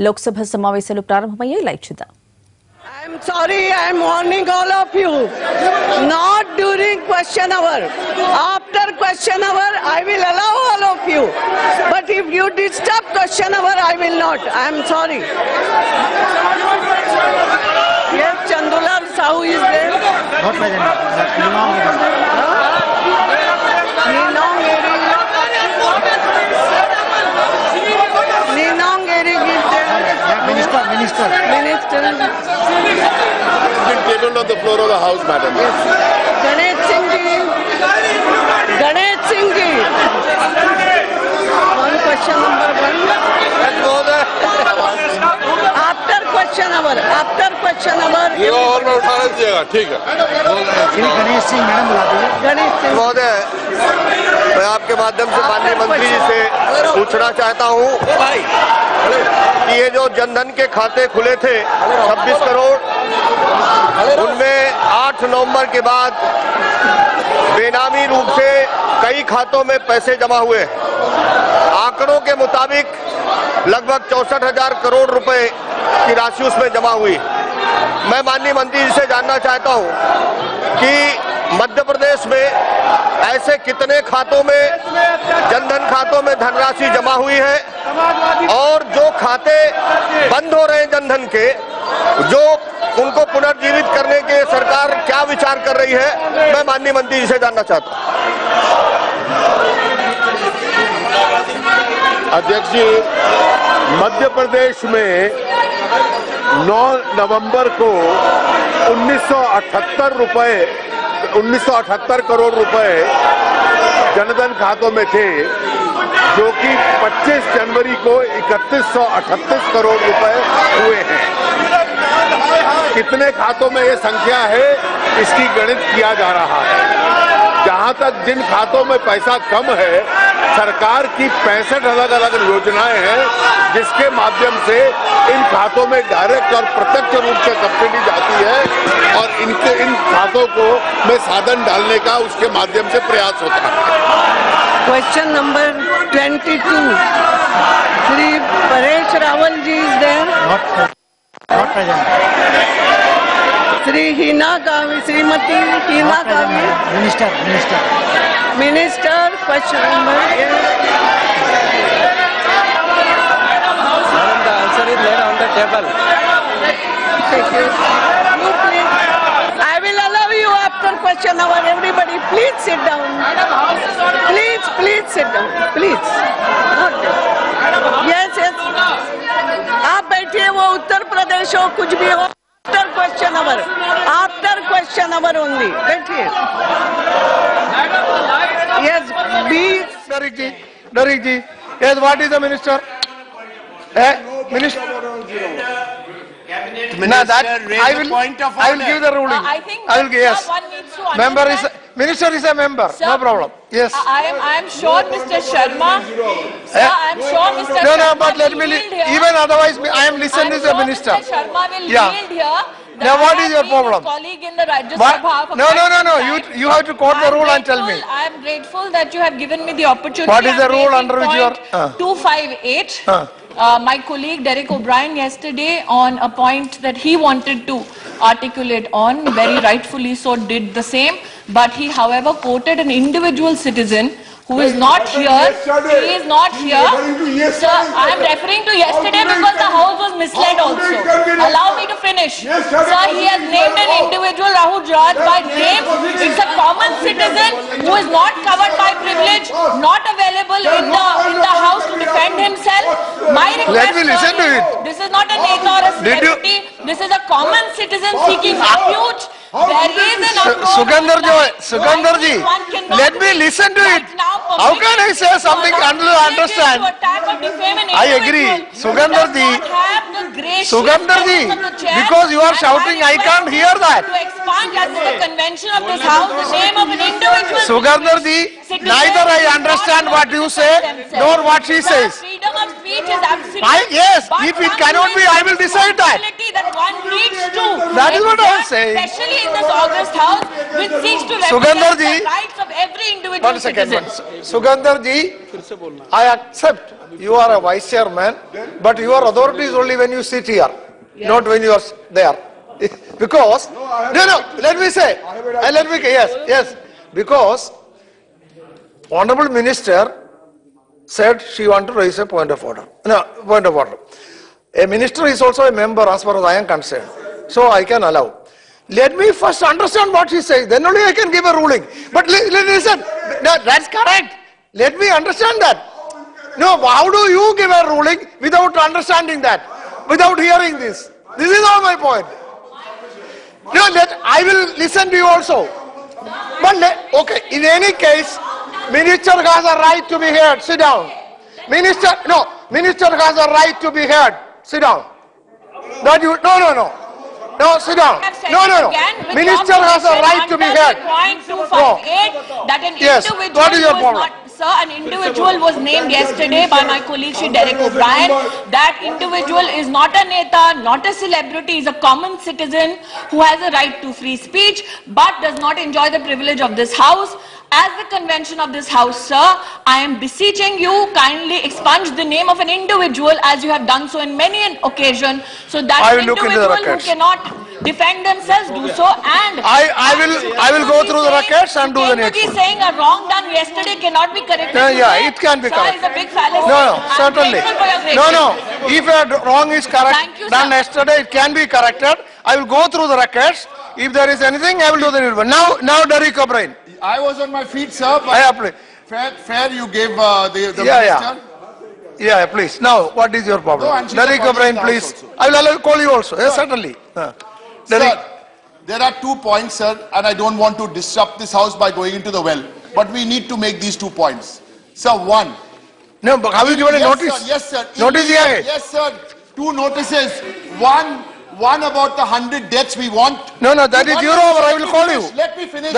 లోక్సభ సమావేశాలు ప్రారంభమయ్యాయి. లైవ్ చూద్దాం. I'm sorry, I'm warning all of you. Not during question hour. After question hour, I will allow all of you. But if you disturb question hour, I will not. I'm sorry. Yes, Chandulal Sahu is there. Not present. Ninong Erig is there. Minister. It's been tabled on the floor of the House, madam. Yes. Ganesh Singh ji. On question number 1. After question hour. ये और में उठाना चाहिए, ठीक है. Ganesh Singh madam बुला दीजिए. गणेश सिंह महोदय, मैं आपके माध्यम से माननीय मंत्री जी से पूछना चाहता हूँ कि ये जो जनधन के खाते खुले थे 26 करोड़, उनमें 8 नवंबर के बाद बेनामी रूप से कई खातों में पैसे जमा हुए. आंकड़ों के मुताबिक लगभग 64,000 करोड़ रुपए की राशि उसमें जमा हुई. मैं माननीय मंत्री जी से जानना चाहता हूं कि मध्य प्रदेश में ऐसे कितने खातों में, जनधन खातों में धनराशि जमा हुई है, और जो खाते बंद हो रहे हैं जनधन के, जो उनको पुनर्जीवित करने के सरकार क्या विचार कर रही है, मैं माननीय मंत्री जी से जानना चाहता हूं. अध्यक्ष जी, मध्य प्रदेश में 9 नवंबर को 1978 करोड़ रुपए जनधन खातों में थे, जो कि 25 जनवरी को 3138 करोड़ रुपए हुए हैं. कितने खातों में ये संख्या है, इसकी गणित किया जा रहा है. जहां तक जिन खातों में पैसा कम है, सरकार की 65 अलग अलग योजनाएं हैं, जिसके माध्यम से इन खातों में डायरेक्ट और प्रत्यक्ष रूप से सब्सिडी जाती है, और इन खातों को में साधन डालने का उसके माध्यम से प्रयास होता है. Question number 22. Shri Paresh Rawal ji is there. Not present. Shri Hina Gavi, Srimati Hina Gavi. Minister, question number. Madam, the answer is there on the table. Thank you. You please. I will allow you after question hour. Everybody, please sit down. Please sit down. Please. Yes. आप बैठिए, वो उत्तर प्रदेश हो, कुछ भी हो. After question hour only. बैठिए. Yes, B. Darik ji. Yes, what is the minister? Minister. No, that I will give the ruling. I think I will give, yes. one needs to Member is understand. minister is a member. Sir, no problem. Yes. I am sure Mr. Sharma. Sir, I am sure Mr. No, Sharma but let me will yield here. even otherwise I am listening to the I'm minister. sure Mr. Sharma will Yeah. yield here. Now what is your problem? Colleague in the Rajya What? Sabha for No. quite some time. You have to quote the rule and tell me. I am grateful that you have given me the opportunity. What is the I'm rule raising under which you are? point 258. My colleague Derek O'Brien yesterday on a point that he wanted to articulate on, very rightfully so did the same, but he however quoted an individual citizen who is not here. He is not here. Sir, I am referring to yesterday because the house was misled also. Allow me to finish. Sir, he has named an individual, Rahul Raj, by name. It's a common citizen who is not covered by privilege, not available in the house to defend himself. My request, Let me listen to it. This is not a name or a celebrity. This is a common citizen seeking refuge. There is an Sugandhar ji, let me listen to it. How can I say something until I understand? I agree. Sugandhar ji, because you are shouting, I can't hear that. To expand as the convention of this house, the name of an individual. Sugandhar ji, neither I understand what you say, nor what she says. Freedom of speech is absolute. Yes, if it cannot be, I will decide that. That one needs to. That is what I am saying. Especially in this August house, which seeks to Sugandhar represent ji, the rights of every individual one second. citizen. Sugandhar ji, I accept You are a vice chairman, but your authority is only when you sit here, not when you are there. Because, let me say, yes, because Honorable Minister said she wanted to raise a point of order. No, point of order. A minister is also a member as far as I am concerned. So I can allow. Let me first understand what she says, then only I can give a ruling. But listen, that's correct. Let me understand that. No, how do you give a ruling without understanding that? Without hearing this? This is all my point. No, I will listen to you also. But okay, in any case, Minister has a right to be heard. Sit down. Minister has a right to be heard. Sit down. No, sit down. No. Minister has a right to be heard. That an individual what is your problem? Sir, an individual was named yesterday by my colleague Shri Derek O'Brien. That individual is not a neta, not a celebrity, is a common citizen who has a right to free speech but does not enjoy the privilege of this house. As the convention of this house, sir, I am beseeching you, kindly expunge the name of an individual as you have done so in many an occasion, so that an individual who cannot defend themselves do so. And I will go through the records and do the next one. Saying a wrong done yesterday cannot be corrected. Yeah, it can be corrected. Sir, is a big fallacy. No, certainly. No. If a wrong is done yesterday, it can be corrected. I will go through the records. If there is anything, I will do the new one. Now, Derek O'Brien. I was on my feet, sir. But fair, you gave the minister. Yeah, please. Now, what is your problem? Derek O'Brien, please. Also. I will call you also. Yes, certainly. Sir, there are 2 points, sir, and I don't want to disrupt this house by going into the well. But we need to make these 2 points. Sir, one. No, but have you given a notice? Yes, sir. Notice here. Yes, sir. 2 notices. One about the 100 deaths we want. No, that is your over. I will call you. Let me finish.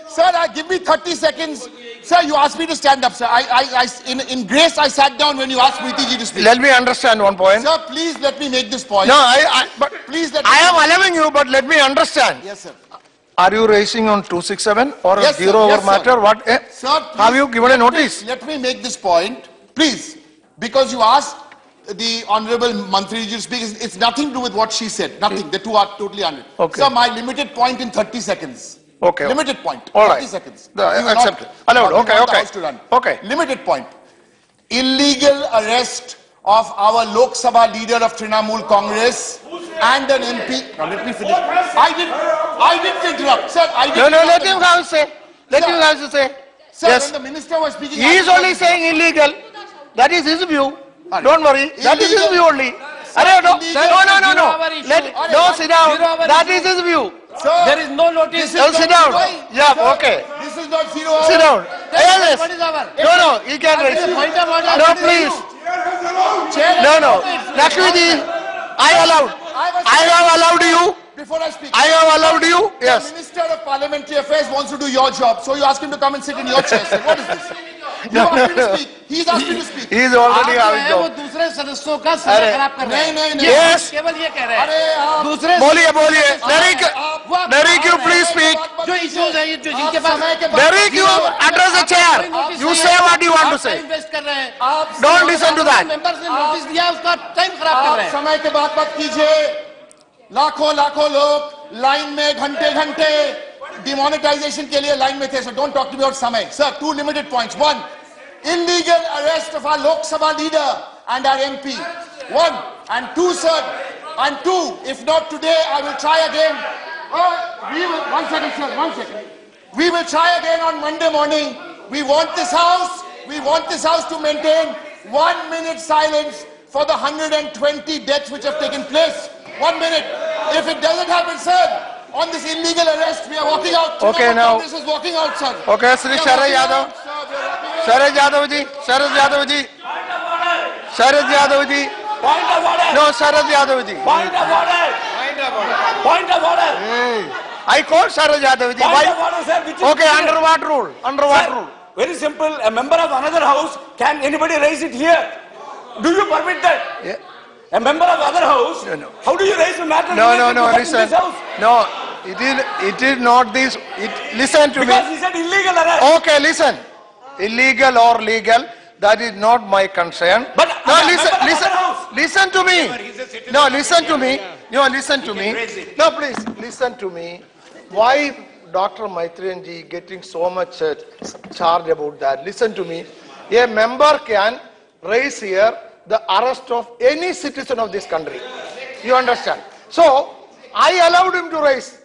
Sir, give me 30 seconds. Sir, you asked me to stand up, sir. In grace, I sat down when you asked Preeti ji to speak. Let me understand one point. Sir, please let me make this point. No, but please I am allowing you, but let me understand. Yes, sir. Are you raising on 267 or yes, a zero sir. over matter? What? Sir, have you given a notice? Let me make this point, please, because you asked the Honorable Mantri ji to speak. It's nothing to do with what she said. Nothing. The two are totally unrelated. Okay. Sir, my limited point in 30 seconds. Okay. Limited point. All 30 right. seconds. Accepted. Allowed. Okay. Okay. Limited point. Illegal arrest of our Lok Sabha leader of Trinamool Congress and an MP. Now let me finish. I didn't interrupt. Sir, I didn't. No, let him have to say. Let him have to say. Sir, yes. when the minister was speaking, he is only saying illegal. That is his view. Don't worry. That is his view only. No. Sit down. That is his view. Sir, there is no notice. Sit down. Yeah, sir, okay. This is not 0 hour. Sit down. Yes. What is our? No, he can raise. No, please. No. Lakshmiji, I have allowed you. Before I speak, I have allowed you. Yes. The Minister of Parliamentary Affairs wants to do your job, so you ask him to come and sit in your chair. Sir. What is this? You asked him to speak. He's asked me to speak. He is already having वो job. दूसरे सदस्यों का समय खराब कर रहे हैं। नहीं। Yes. केवल ये कह रहे हैं। अरे आप दूसरे बोलिए. Derek, you please speak. जो issues हैं जो जिनके पास Derek, you address the chair. You say what you want to say. Invest कर रहे हैं। Don't listen to that. Members ने नोटिस दिया उसका टाइम खराब कर रहे आप हैं। समय के बात मत कीजिए। लाखों लोग लाइन में घंटे डिमोनेटाइजेशन के लिए लाइन में थे. So don't talk to me about समय. Sir, 2 limited points. 1, illegal arrest of our Lok Sabha leader and our MP. 1 and 2, sir. And 2, if not today, I will try again. One second. We will try again on Monday morning. We want this house to maintain 1 minute silence for the 120 deaths which have taken place. 1 minute. If it doesn't happen, sir, on this illegal arrest, we are walking out. Okay, now. This is walking out, sir. Okay, Sri Sharad Yadav. Sharad Yadav ji. Point of order. No, Sharad Yadav ji. Point of order. I called Sharad Yadav ji. Point of order, sir. Which is Okay, under what rule? Sir, very simple. A member of another house, can anybody raise it here? Do you permit that? Yeah. A member of other house? No. How do you raise the matter? No, in listen. this house? No, it is not this. Listen to me. Because he said illegal arrest. Okay, listen. Illegal or legal, That is not my concern. But no, I'm a listen, member of listen, the House. listen to me. No, listen to me. No, listen to me. raise it. No, please, listen to me. Why Dr. Maitreyanji getting so much charge about that? Listen to me. A member can raise here the arrest of any citizen of this country. You understand? So, I allowed him to raise.